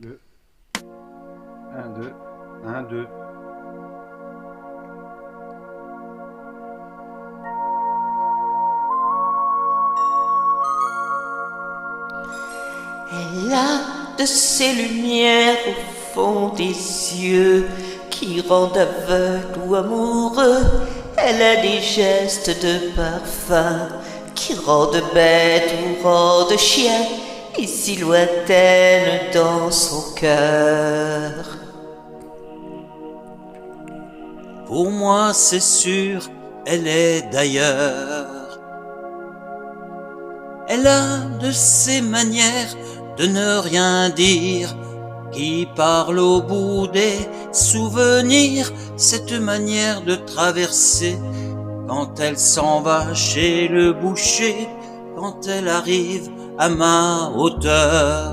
2, 1, 2, 1, 2. Elle a de ces lumières au fond des yeux qui rendent aveugle ou amoureux. Elle a des gestes de parfum qui rendent bête ou rendent chien, et si lointaine dans son cœur. Pour moi, c'est sûr, elle est d'ailleurs. Elle a de ces manières de ne rien dire, qui parle au bout des souvenirs, cette manière de traverser quand elle s'en va chez le boucher, quand elle arrive à ma hauteur.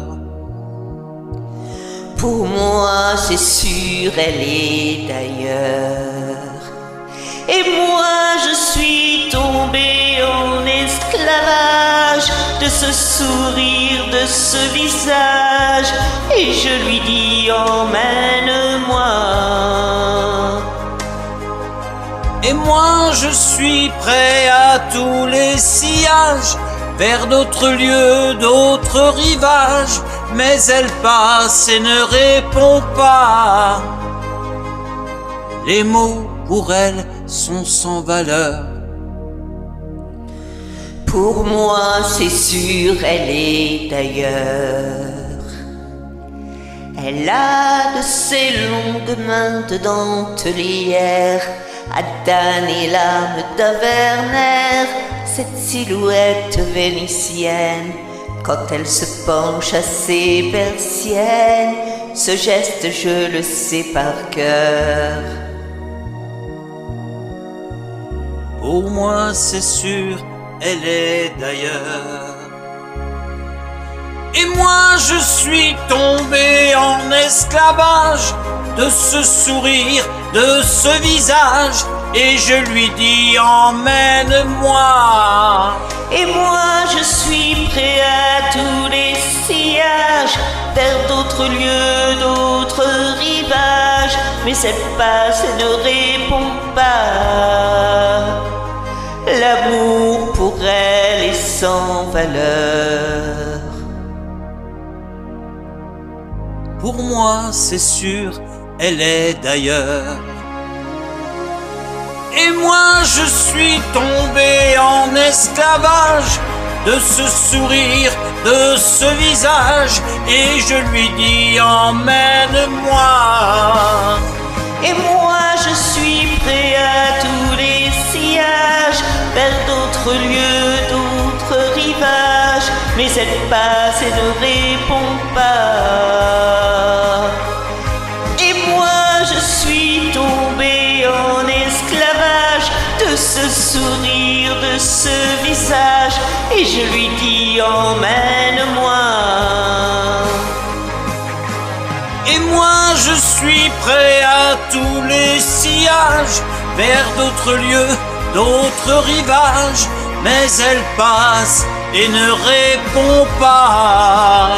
Pour moi, c'est sûr, elle est d'ailleurs. Et moi, je suis tombée en esclavage de ce sourire, de ce visage, et je lui dis emmène-moi. Et moi, je suis prêt à tous les sillages, vers d'autres lieux, d'autres rivages, mais elle passe et ne répond pas. Les mots pour elle sont sans valeur. Pour moi, c'est sûr, elle est d'ailleurs. Elle a de ces longues mains de dentelière, Adane et l'âme d'Averner, cette silhouette vénitienne, quand elle se penche à ses persiennes, ce geste je le sais par cœur. Pour moi, c'est sûr, elle est d'ailleurs. Et moi, je suis tombé en esclavage de ce sourire, de ce visage, et je lui dis emmène-moi. Et moi, je suis prêt à tous les sillages, vers d'autres lieux, d'autres rivages, mais elle passe et ne répond pas. L'amour pour elle est sans valeur. Pour moi, c'est sûr, elle est d'ailleurs. Et moi, je suis tombé en esclavage de ce sourire, de ce visage, et je lui dis emmène-moi. Et moi, je suis prêt à tous les sillages, vers d'autres lieux, d'autres rivages, mais elle passe et ne répond pas. Et moi, je suis tombé en esclavage de ce sourire, de ce visage, et je lui dis emmène-moi. Et moi, je suis prêt à tous les sillages, vers d'autres lieux, d'autres rivages, mais elle passe et ne répond pas.